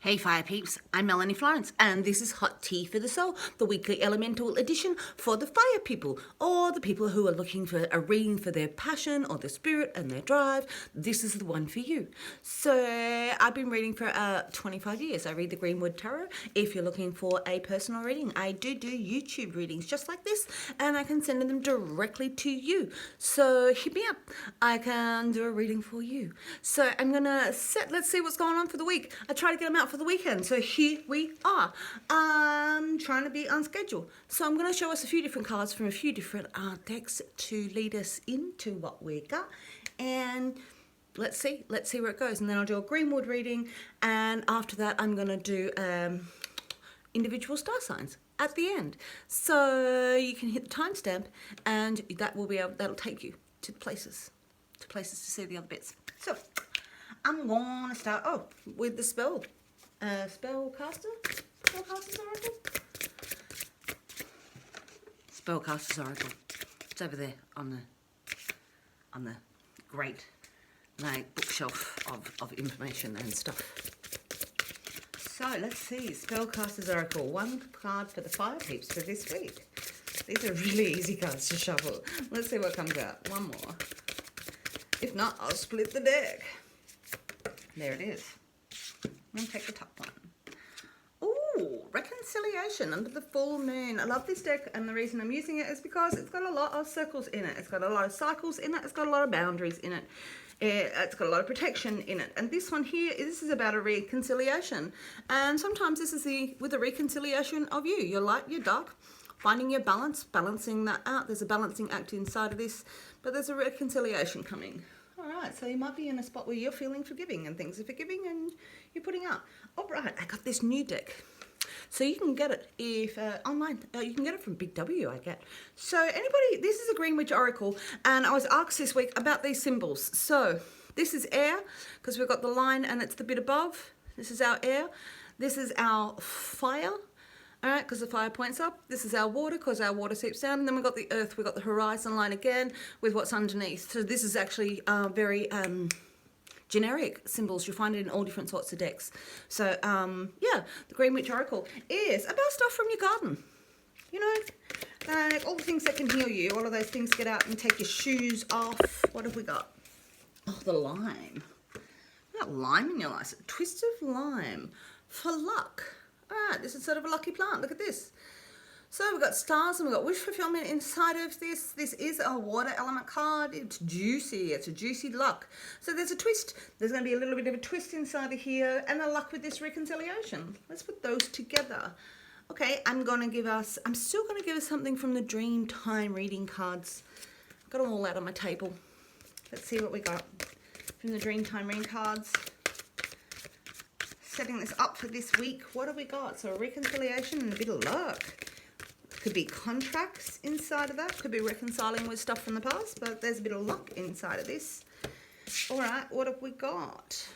Hey Fire Peeps, I'm Melanie Florence and this is Hot Tea for the Soul, the weekly elemental edition for the fire people or the people who are looking for a reading for their passion or their spirit and their drive. This is the one for you. So I've been reading for 25 years. I read the Greenwood Tarot. If you're looking for a personal reading, I do YouTube readings just like this and I can send them directly to you. So hit me up. I can do a reading for you. So I'm gonna let's see what's going on for the week. I try to get them out for the weekend, so here we are. I'm trying to be on schedule, so I'm going to show us a few different cards from a few different decks to lead us into what we got, and let's see where it goes. And then I'll do a Greenwood reading, and after that I'm going to do individual star signs at the end, so you can hit the timestamp and that'll take you to places to see the other bits. So I'm going to start with the Spellcaster's Oracle. Spellcaster's Oracle. It's over there on the great bookshelf of information and stuff. So let's see, Spellcaster's Oracle. One card for the fire peeps for this week. These are really easy cards to shuffle. Let's see what comes out. One more. If not, I'll split the deck. There it is. I'm going to take the top one. Ooh, Reconciliation under the full moon. I love this deck, and the reason I'm using it is because it's got a lot of circles in it. It's got a lot of cycles in it. It's got a lot of boundaries in it. It's got a lot of protection in it. And this one here, this is about a reconciliation. And sometimes this is with the reconciliation of you. Your light, your dark. Finding your balance, balancing that out. There's a balancing act inside of this, but there's a reconciliation coming. All right, so you might be in a spot where you're feeling forgiving and things are forgiving and you're putting out. All right, I got this new deck. So you can get it if online. You can get it from Big W, I get. So anybody, this is a Greenwich Oracle, and I was asked this week about these symbols. So this is air, because we've got the line and it's the bit above. This is our air. This is our fire. All right, because the fire points up. This is our water, because our water seeps down. And then we've got the earth. We've got the horizon line again with what's underneath. So this is actually very generic symbols. You'll find it in all different sorts of decks. So, yeah, the Greenwich Oracle is about stuff from your garden. You know, like all the things that can heal you. All of those things, get out and take your shoes off. What have we got? Oh, the lime. We got lime in your life. A twist of lime for luck. All right, this is sort of a lucky plant. Look at this. So we've got stars and we've got wish fulfillment inside of this. This is a water element card. It's juicy. It's a juicy luck. So there's a twist. There's going to be a little bit of a twist inside of here and a luck with this reconciliation. Let's put those together. Okay, I'm still going to give us something from the Dreamtime reading cards. I've got them all out on my table. Let's see what we got from the Dreamtime reading cards. Setting this up for this week. What have we got? So a reconciliation and a bit of luck. Could be contracts inside of that. Could be reconciling with stuff from the past, but there's a bit of luck inside of this. All right, what have we got?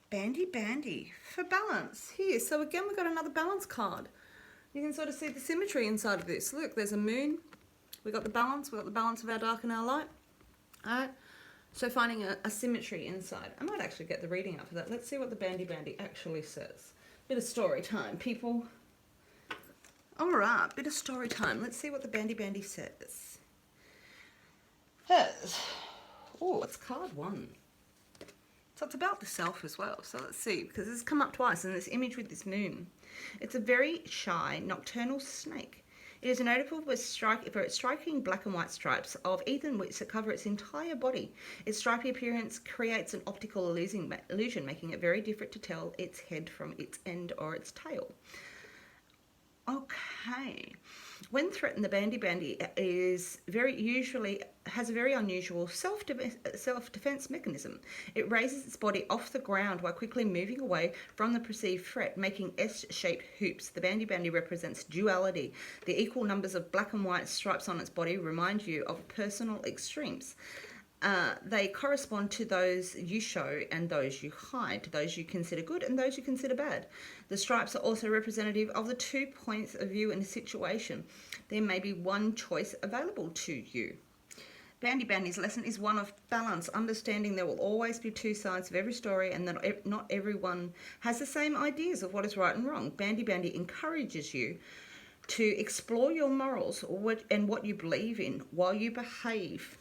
Bandy for balance here. So again, we've got another balance card. You can sort of see the symmetry inside of this. Look, there's a moon. We've got the balance. We've got the balance of our dark and our light. All right. So finding a symmetry inside. I might actually get the reading up for that. Let's see what the Bandy actually says. Bit of story time, people. All right, bit of story time. Let's see what the Bandy says. Oh, it's card 1. So it's about the self as well. So let's see, because this has come up twice in this image with this moon. It's a very shy nocturnal snake. It is notable for its striking black and white stripes of even which that cover its entire body. Its stripy appearance creates an optical illusion, making it very difficult to tell its head from its end or its tail. Okay. When threatened, the Bandy has a very unusual self-defense mechanism. It raises its body off the ground while quickly moving away from the perceived threat, making S-shaped hoops. The Bandy represents duality. The equal numbers of black and white stripes on its body remind you of personal extremes. They correspond to those you show and those you hide, those you consider good and those you consider bad. The stripes are also representative of the 2 points of view in a situation. There may be one choice available to you. Bandy Bandy's lesson is one of balance, understanding there will always be two sides of every story and that not everyone has the same ideas of what is right and wrong. Bandy Bandy encourages you to explore your morals and what you believe in while you behave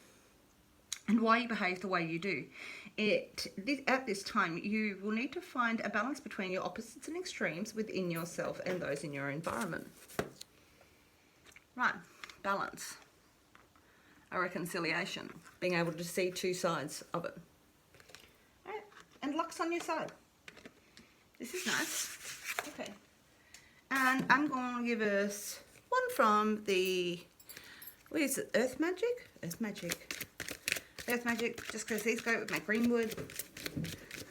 and why you behave the way you do. At this time, you will need to find a balance between your opposites and extremes within yourself and those in your environment. Right, balance. A reconciliation, being able to see two sides of it. All right, and luck's on your side. This is nice. Okay. And I'm going to give us one from the, what is it, Earth Magic? Earth Magic. Earth Magic, just because these go with my greenwood.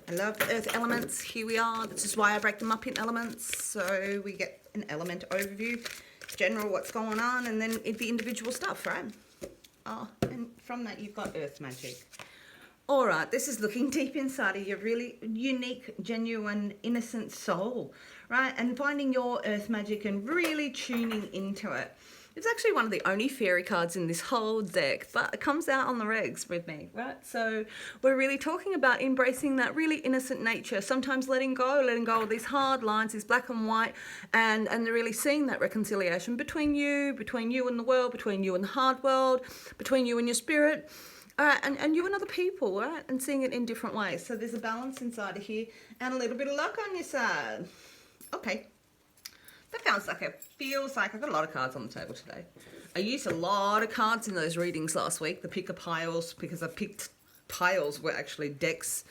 I love the earth elements. Here we are. This is why I break them up in elements. So we get an element overview, general what's going on, and then the individual stuff, right? Oh, and from that you've got Earth Magic. All right, this is looking deep inside of your really unique, genuine, innocent soul, right? And finding your Earth Magic and really tuning into it. It's actually one of the only fairy cards in this whole deck, but it comes out on the regs with me, right? So we're really talking about embracing that really innocent nature, sometimes letting go of these hard lines, these black and white, and really seeing that reconciliation between you and the world, between you and the hard world, between you and your spirit, and you and other people, right? And seeing it in different ways. So there's a balance inside of here and a little bit of luck on your side. Okay. That feels like I've got a lot of cards on the table today. I used a lot of cards in those readings last week, the picker piles, because I picked piles were actually decks,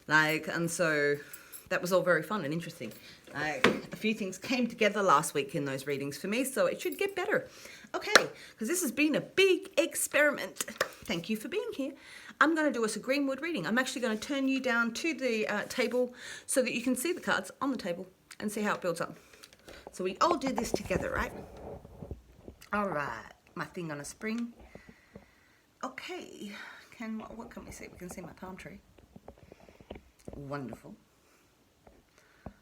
and so that was all very fun and interesting. A few things came together last week in those readings for me, so it should get better. Okay, because this has been a big experiment. Thank you for being here. I'm going to do us a greenwood reading. I'm actually going to turn you down to the table so that you can see the cards on the table and see how it builds up. So we all do this together, right? All right, my thing on a spring. Okay, what can we see? We can see my palm tree. Wonderful.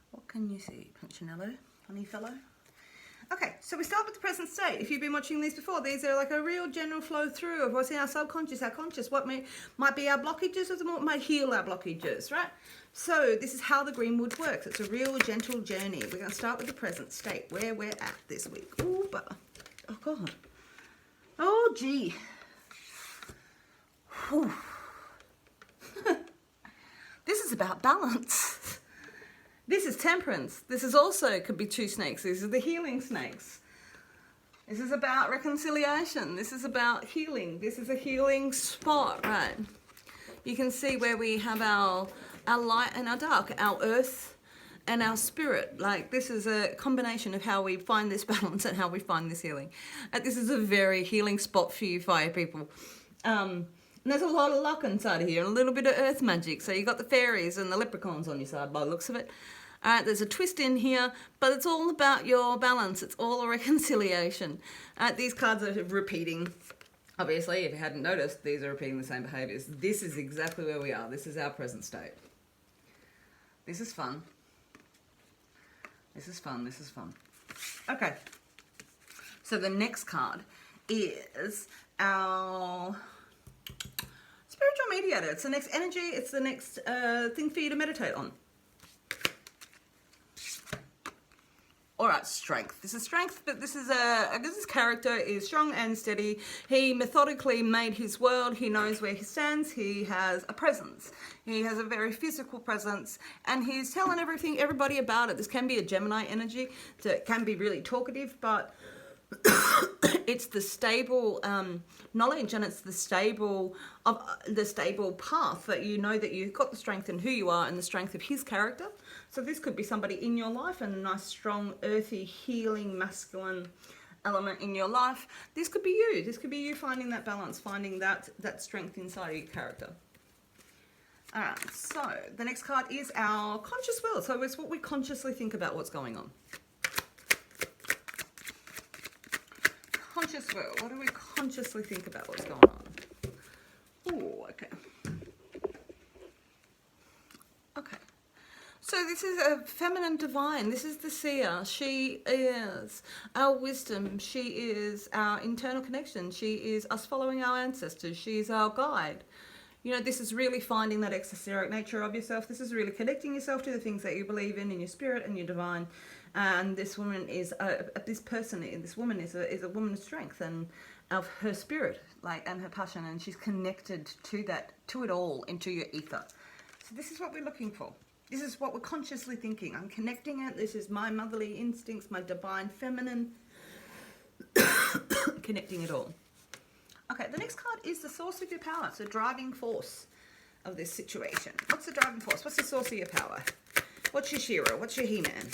What can you see? Punchinello, funny fellow. Okay, so we start with the present state. If you've been watching these before, these are like a real general flow through of what's in our subconscious, our conscious, what might be our blockages or what might heal our blockages, right? So this is how the greenwood works. It's a real gentle journey. We're going to start with the present state, where we're at this week. Oh, oh God. Oh, gee. This is about balance. This is temperance. This is also, could be two snakes. These are the healing snakes. This is about reconciliation. This is about healing. This is a healing spot, right? You can see where we have our light and our dark, our earth and our spirit. Like, this is a combination of how we find this balance and how we find this healing. This is a very healing spot for you fire people. And there's a lot of luck inside of here and a little bit of earth magic. So you got the fairies and the leprechauns on your side by the looks of it. All right, there's a twist in here, but it's all about your balance. It's all a reconciliation. These cards are repeating. Obviously, if you hadn't noticed, these are repeating the same behaviors. This is exactly where we are. This is our present state. This is fun. This is fun. This is fun. Okay. So the next card is our spiritual mediator. It's the next energy. It's the next thing for you to meditate on. All right, strength. This is strength, but this is this character is strong and steady. He methodically made his world. He knows where he stands. He has a presence. He has a very physical presence, and he's telling everybody about it. This can be a Gemini energy, so it can be really talkative, but it's the stable knowledge, and it's the stable path that you know that you've got the strength in who you are and the strength of his character. So this could be somebody in your life and a nice, strong, earthy, healing, masculine element in your life. This could be you. This could be you finding that balance, finding that strength inside of your character. All right, so the next card is our conscious will. So it's what we consciously think about what's going on. Conscious will. What do we consciously think about what's going on? Oh, okay. Okay. So this is a feminine divine. This is the seer. She is our wisdom. She is our internal connection. She is us following our ancestors. She is our guide. You know, this is really finding that exoteric nature of yourself. This is really connecting yourself to the things that you believe in your spirit and your divine. And this woman is this woman is a woman of strength and of her spirit, like, and her passion, and she's connected to that, to it all, into your ether. So this is what we're looking for. This is what we're consciously thinking. I'm connecting it. This is my motherly instincts, my divine feminine, connecting it all. Okay, the next card is the source of your power. It's the driving force of this situation. What's the driving force? What's the source of your power? What's your Shiro? What's your He-Man?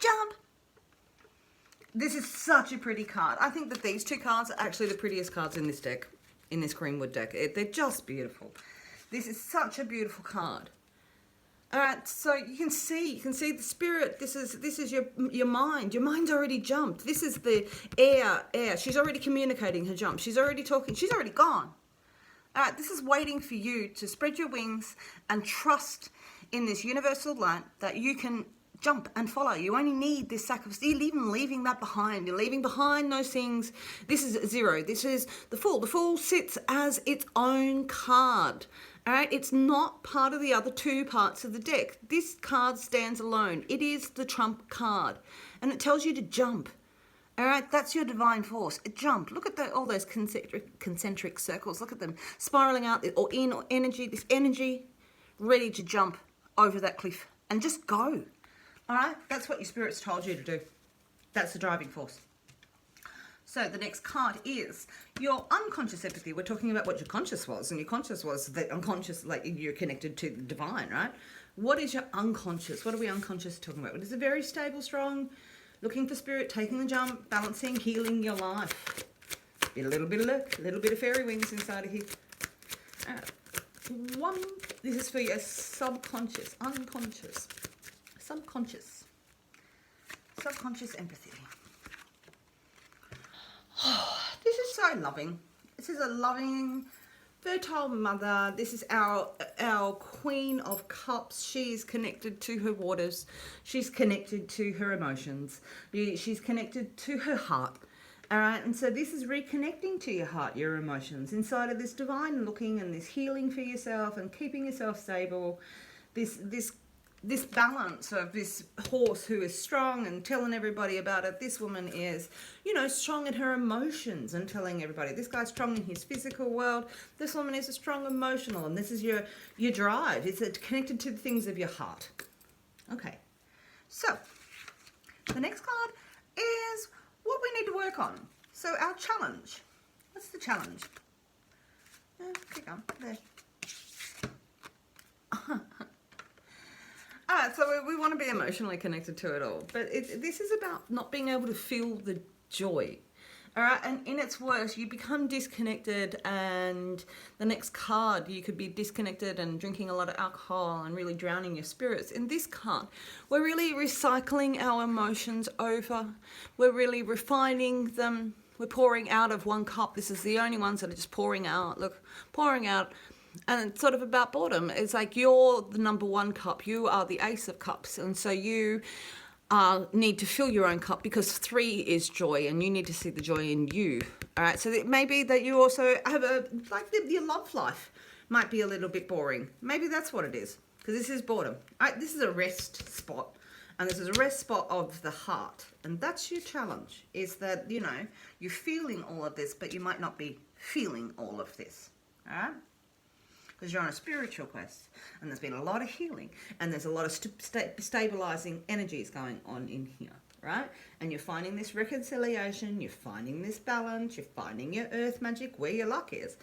Jump! This is such a pretty card. I think that these two cards are actually the prettiest cards in this deck, in this Greenwood deck. They're just beautiful. This is such a beautiful card. All right, so you can see the spirit. This is your mind. Your mind's already jumped. This is the air. She's already communicating her jump. She's already talking. She's already gone. All right, this is waiting for you to spread your wings and trust in this universal light that you can jump and follow. You only need this sacrifice. You're even leaving that behind. You're leaving behind those things. This is zero. This is the Fool. The Fool sits as its own card. All right, it's not part of the other two parts of the deck. This card stands alone. It is the trump card, and it tells you to jump. All right, that's your divine force. Jump. Look at all those concentric circles. Look at them spiraling out, or in energy. This energy, ready to jump over that cliff and just go. All right, that's what your spirit's told you to do. That's the driving force. So the next card is your unconscious empathy. We're talking about what your conscious was, and your conscious was the unconscious, like you're connected to the divine, right? What is your unconscious? What are we unconscious talking about? It is a very stable, strong, looking for spirit, taking the jump, balancing, healing your life. A little bit of luck, a little bit of fairy wings inside of here. This is for your subconscious, unconscious, subconscious empathy. This is so loving. This is a loving, fertile mother. This is our Queen of Cups. She's connected to her waters. She's connected to her emotions. She's connected to her heart. All right, and so this is reconnecting to your heart, your emotions, inside of this divine looking and this healing for yourself and keeping yourself stable. This balance of this horse who is strong and telling everybody about it. This woman is, you know, strong in her emotions and telling everybody. This guy's strong in his physical world. This woman is a strong emotional, and this is your drive. It's connected to the things of your heart. Okay, so the next card is what we need to work on. So our challenge. What's the challenge? Click on there. Alright, so we want to be emotionally connected to it all. But this is about not being able to feel the joy. Alright, and in its worst, you become disconnected, and the next card, you could be disconnected and drinking a lot of alcohol and really drowning your spirits. In this card, we're really recycling our emotions over. We're really refining them. We're pouring out of one cup. This is the only ones that are just pouring out. Look, pouring out. And it's sort of about boredom. It's like you're the number one cup. You are the ace of cups. And so you need to fill your own cup, because 3 is joy, and you need to see the joy in you. All right. So it may be that you also have your love life might be a little bit boring. Maybe that's what it is, because this is boredom. All right. This is a rest spot. And this is a rest spot of the heart. And that's your challenge, is that, you know, you're feeling all of this, but you might not be feeling all of this. All right. Because you're on a spiritual quest, and there's been a lot of healing, and there's a lot of stabilizing energies going on in here, right? And you're finding this reconciliation, you're finding this balance, you're finding your earth magic, where your luck is.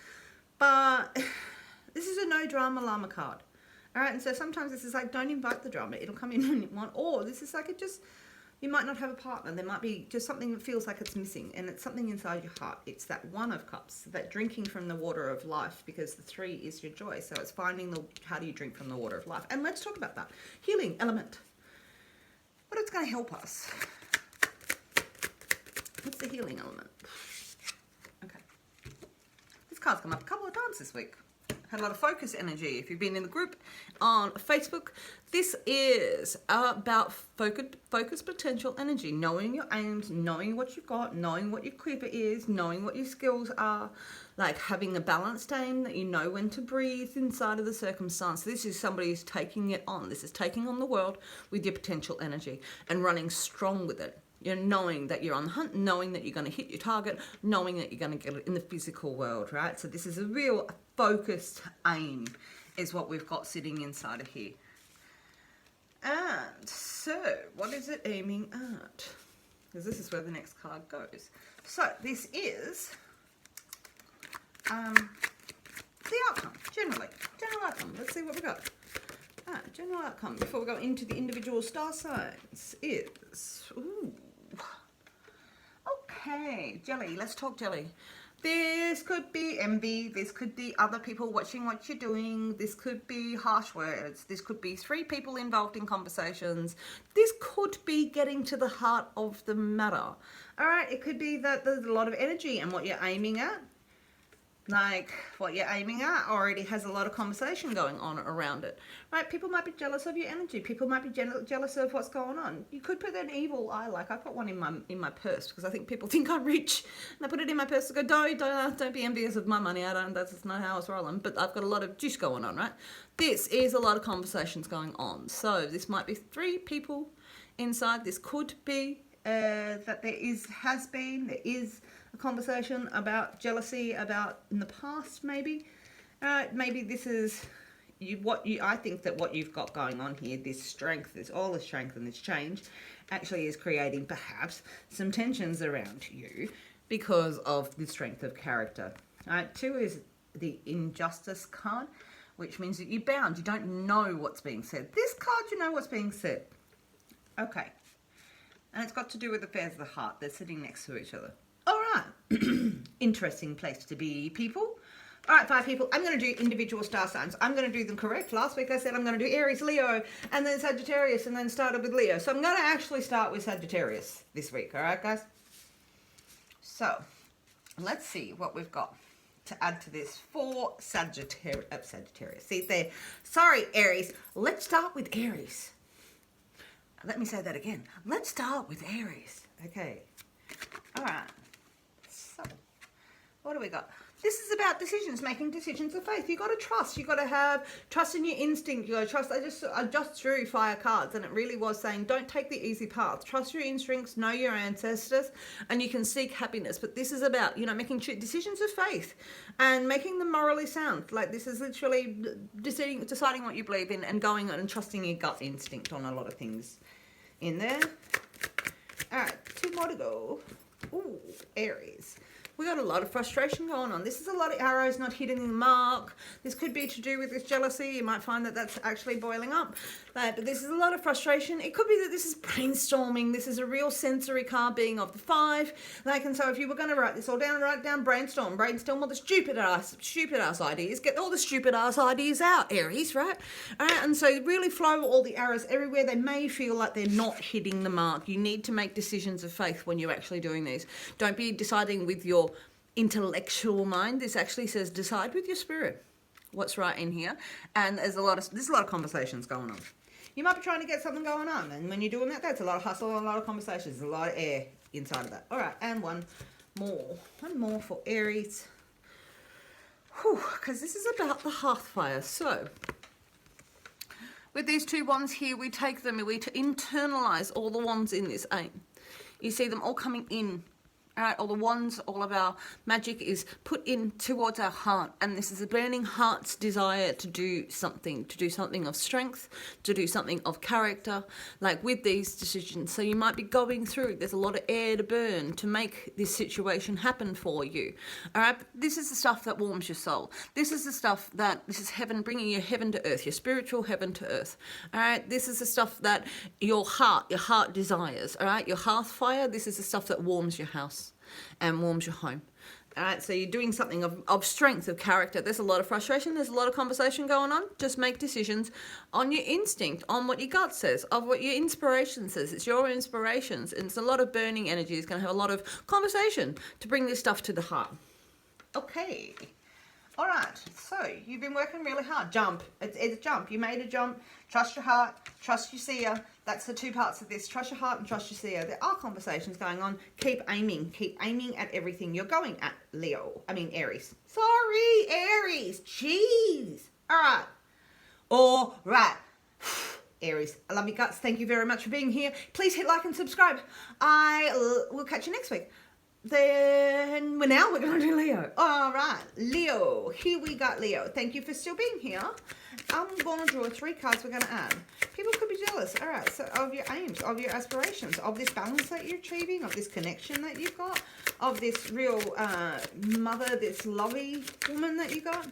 But this is a no drama llama card, all right? And so sometimes this is like, don't invite the drama. It'll come in when you want. Or this is like, you might not have a partner. There might be just something that feels like it's missing, and it's something inside your heart. It's that 1 of cups, that drinking from the water of life, because the 3 is your joy. So it's finding how do you drink from the water of life? And let's talk about that. Healing element. What it's going to help us. What's the healing element? Okay. This card's come up a couple of times this week. had a lot of focus energy. If you've been in the group on Facebook, this is about focus potential energy, knowing your aims, knowing what you've got, knowing what your quiver is, knowing what your skills are, like having a balanced aim that you know when to breathe inside of the circumstance. This is somebody who's taking it on. This is taking on the world with your potential energy and running strong with it. You're knowing that you're on the hunt, knowing that you're going to hit your target, knowing that you're going to get it in the physical world, right? So this is a real focused aim is what we've got sitting inside of here. And so what is it aiming at? Because this is where the next card goes. So this is the outcome, general outcome. Let's see what we got. General outcome before we go into the individual star signs is, okay, jelly. Let's talk jelly. This could be envy. This could be other people watching what you're doing. This could be harsh words. This could be 3 people involved in conversations. This could be getting to the heart of the matter. All right, it could be that there's a lot of energy and what you're aiming at. Like what you're aiming at already has a lot of conversation going on around it, right? People might be jealous of your energy. People might be jealous of what's going on. You could put an evil eye, like I put one in my purse because I think people think I'm rich, and I put it in my purse to go, don't be envious of my money. That's not how I was rolling. But I've got a lot of juice going on, right? This is a lot of conversations going on. So this might be 3 people inside. This could be that there is a conversation about jealousy about in the past, maybe. Maybe this is I think that what you've got going on here, this strength, all the strength and this change, actually is creating perhaps some tensions around you because of the strength of character. 2 is the injustice card, which means that you're bound. You don't know what's being said. This card, you know what's being said. Okay. And it's got to do with affairs of the heart. They're sitting next to each other. All right. Interesting place to be, people. All right, 5 people. I'm going to do individual star signs. I'm going to do them correct. Last week I said I'm going to do Aries, Leo, and then Sagittarius, and then started with Leo. So I'm going to actually start with Sagittarius this week. All right, guys? So let's see what we've got to add to this for Sagittarius. See there. Sorry, Aries. Let's start with Aries. Let me say that again. Let's start with Aries. Okay. All right. So, what do we got? This is about decisions, making decisions of faith. You got to trust. You got to have trust in your instinct. You got to trust. I just drew fire cards, and it really was saying, don't take the easy path. Trust your instincts. Know your ancestors, and you can seek happiness. But this is about making decisions of faith and making them morally sound. Like this is literally deciding what you believe in and going and trusting your gut instinct on a lot of things in there. All right, 2 more to go. Ooh, Aries. We got a lot of frustration going on. This is a lot of arrows not hitting the mark. This could be to do with this jealousy. You might find that that's actually boiling up. But this is a lot of frustration. It could be that this is brainstorming. This is a real sensory card being of the 5. And so if you were going to write this all down, write down brainstorm. Brainstorm all the stupid ass ideas. Get all the stupid ass ideas out, Aries, right? All right, and so really flow all the arrows everywhere. They may feel like they're not hitting the mark. You need to make decisions of faith when you're actually doing these. Don't be deciding with your intellectual mind. This actually says decide with your spirit what's right in here, and there's a lot of conversations going on. You might be trying to get something going on, and when you're doing that, that's a lot of hustle and a lot of conversations. There's a lot of air inside of that. All right, and one more for Aries, because this is about the hearth fire. So with these 2 wands here, we take them and we internalize all the wands in this aim. You see them all coming in. All right, all the wands, all of our magic is put in towards our heart. And this is a burning heart's desire to do something of strength, to do something of character, like with these decisions. So you might be going through, there's a lot of air to burn to make this situation happen for you. All right, this is the stuff that warms your soul. This is the stuff this is heaven, bringing your heaven to earth, your spiritual heaven to earth. All right, this is the stuff that your heart desires. All right, your hearth fire, this is the stuff that warms your house and warms your home. All right, so you're doing something of strength, of character. There's a lot of frustration. There's a lot of conversation going on. Just make decisions on your instinct, on what your gut says, of what your inspiration says. It's your inspirations. And it's a lot of burning energy. It's going to have a lot of conversation to bring this stuff to the heart. Okay. All right, so you've been working really hard. Jump. It's a jump. You made a jump. Trust your heart. Trust your seer. That's the two parts of this. Trust your heart and trust your seer. There are conversations going on. Keep aiming. Keep aiming at everything you're going at, Leo. I mean, Aries. Sorry, Aries. Jeez. All right. All right. Aries, I love you guts. Thank you very much for being here. Please hit like and subscribe. I will catch you next week. Then now we're going to do Leo. All right, Leo. Here we got Leo. Thank you for still being here. I'm going to draw 3 cards we're going to add. People could be jealous. All right, so of your aims, of your aspirations, of this balance that you're achieving, of this connection that you've got, of this real mother, this lovey woman that you got.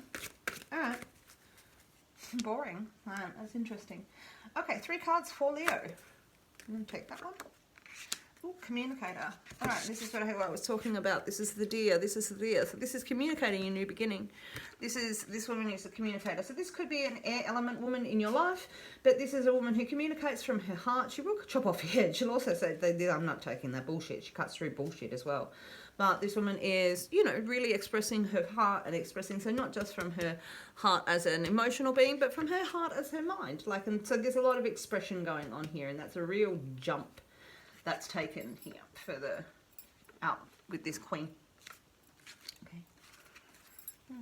All right. Boring. Right, that's interesting. Okay, 3 cards for Leo. I'm going to take that one. Ooh, communicator. All right, this is what I was talking about. This is the deer. This is the deer. So this is communicating a new beginning. This woman is a communicator. So this could be an air element woman in your life, but this is a woman who communicates from her heart. She will chop off your head. She'll also say, I'm not taking that bullshit. She cuts through bullshit as well. But this woman is, you know, really expressing her heart and expressing, so not just from her heart as an emotional being, but from her heart as her mind. Like, and so there's a lot of expression going on here, and that's a real jump that's taken here further out with this queen. Okay.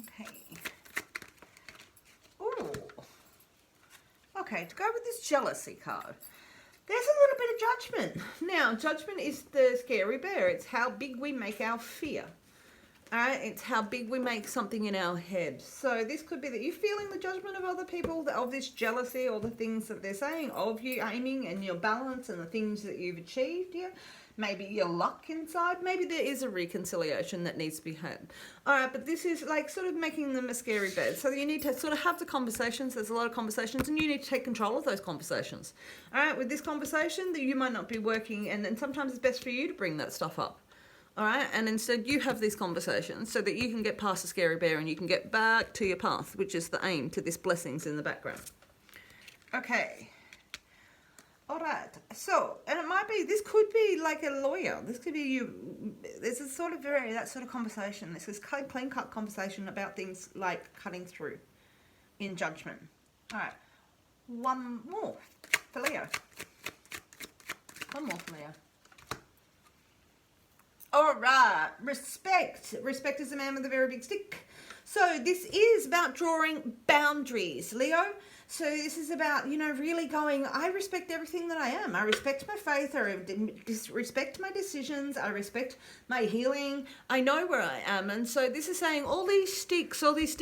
Okay. Ooh. Okay, to go with this jealousy card, there's a little bit of judgment. Now, judgment is the scary bear. It's how big we make our fear. It's how big we make something in our head. So this could be that you're feeling the judgment of other people, of this jealousy, or the things that they're saying, of you aiming and your balance and the things that you've achieved here. Maybe your luck inside. Maybe there is a reconciliation that needs to be had. All right, but this is like sort of making them a scary bed. So you need to sort of have the conversations. There's a lot of conversations, and you need to take control of those conversations. All right, with this conversation that you might not be working, and then sometimes it's best for you to bring that stuff up. All right, and instead you have these conversations so that you can get past the scary bear and you can get back to your path, which is the aim, to this blessings in the background. Okay. All right. So, and it might be, this could be like a lawyer. This could be you. This is sort of that sort of conversation. This is plain cut conversation about things like cutting through in judgment. All right. One more for Leo. One more for Leo. All right, respect. Respect is a man with a very big stick. So this is about drawing boundaries, Leo. So this is about, you know, really going, I respect everything that I am. I respect my faith. I respect my decisions. I respect my healing. I know where I am. And so this is saying all these sticks, these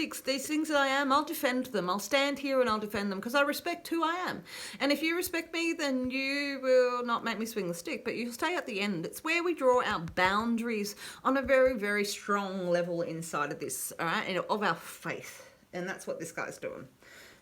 things that I am, I'll defend them. I'll stand here and I'll defend them because I respect who I am. And if you respect me, then you will not make me swing the stick, but you'll stay at the end. It's where we draw our boundaries on a very, very strong level inside of this, all right, of our faith. And that's what this guy's doing.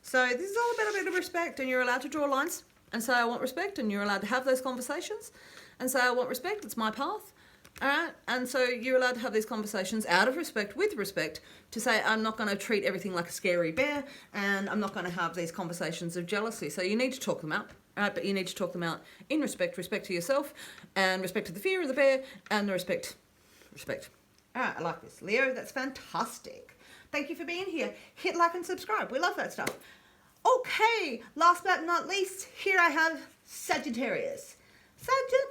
So this is all about a bit of respect, and you're allowed to draw lines and say, I want respect, and you're allowed to have those conversations and say, I want respect, it's my path. All right, and so you're allowed to have these conversations out of respect, with respect, to say, I'm not going to treat everything like a scary bear, and I'm not going to have these conversations of jealousy. So you need to talk them out, all right, but you need to talk them out in respect to yourself, and respect to the fear of the bear, and the respect. All right, I like this. Leo, that's fantastic. Thank you for being here. Hit like and subscribe. We love that stuff. Okay, last but not least, here I have Sagittarius. Sagittarius,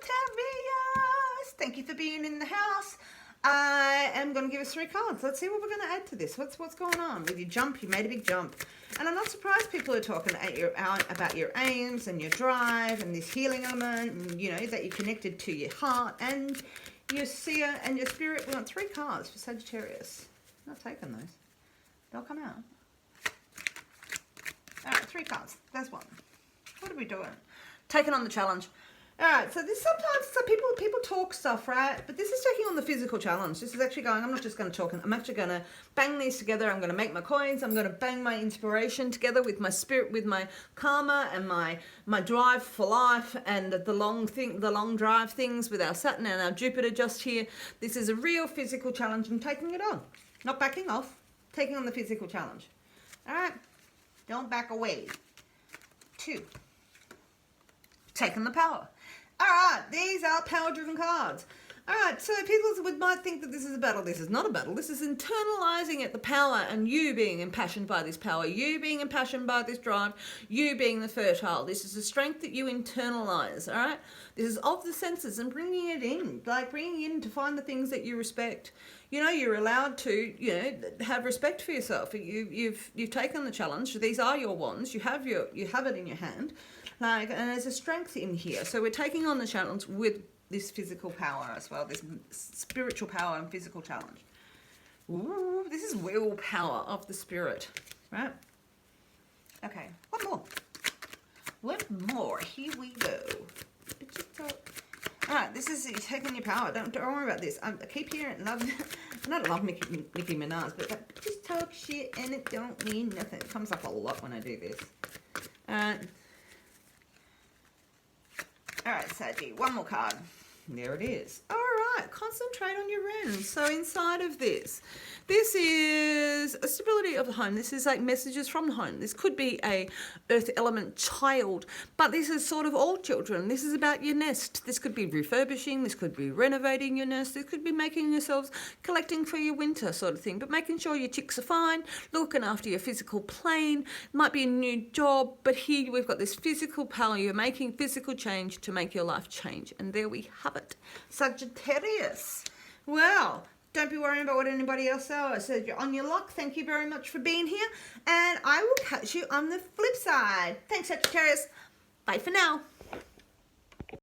thank you for being in the house. I am going to give us 3 cards. Let's see what we're going to add to this. What's going on with your jump? You made a big jump. And I'm not surprised people are talking about your aims and your drive and this healing element, and, you know, that you're connected to your heart and your seer and your spirit. We want 3 cards for Sagittarius. I'm not taking those. They'll come out. All right, 3 cards. There's one. What are we doing? Taking on the challenge. All right, so this sometimes, so people talk stuff, right? But this is taking on the physical challenge. This is actually going, I'm not just going to talk, I'm actually going to bang these together. I'm going to make my coins. I'm going to bang my inspiration together with my spirit, with my karma and my drive for life and the long drive things with our Saturn and our Jupiter just here. This is a real physical challenge. I'm taking it on. Not backing off. Taking on the physical challenge. All right. Don't back away. 2. Taking the power. All right, these are power-driven cards. All right, so people might think that this is a battle. This is not a battle. This is internalizing it, the power, and you being impassioned by this power, you being impassioned by this drive, you being the fertile. This is a strength that you internalize, all right? This is of the senses and bringing it in, like bringing in to find the things that you respect. You know, you're allowed to, you know, have respect for yourself. You've taken the challenge. These are your wands. You have it in your hand, like, and there's a strength in here. So we're taking on the challenge with this physical power as well, this spiritual power and physical challenge. Ooh, this is willpower of the spirit, right? Okay, one more. Here we go. All right, this is you taking your power. Don't worry about this. I keep hearing love Nicki Minaj, but like, just talk shit and it don't mean nothing. It comes up a lot when I do this. All right, Saggy, one more card. There it is. All right, concentrate on your rends. So inside of this is a stability of the home. This is like messages from the home. This could be a earth element child, but this is sort of all children. This is about your nest. This could be refurbishing. This could be renovating your nest. This could be making yourselves collecting for your winter sort of thing, but making sure your chicks are fine, looking after your physical plane. It might be a new job, but here we've got this physical power. You're making physical change to make your life change. And there we have it. Sagittarius. Well, don't be worrying about what anybody else says. You're on your luck. Thank you very much for being here. And I will catch you on the flip side. Thanks, Sagittarius. Bye for now.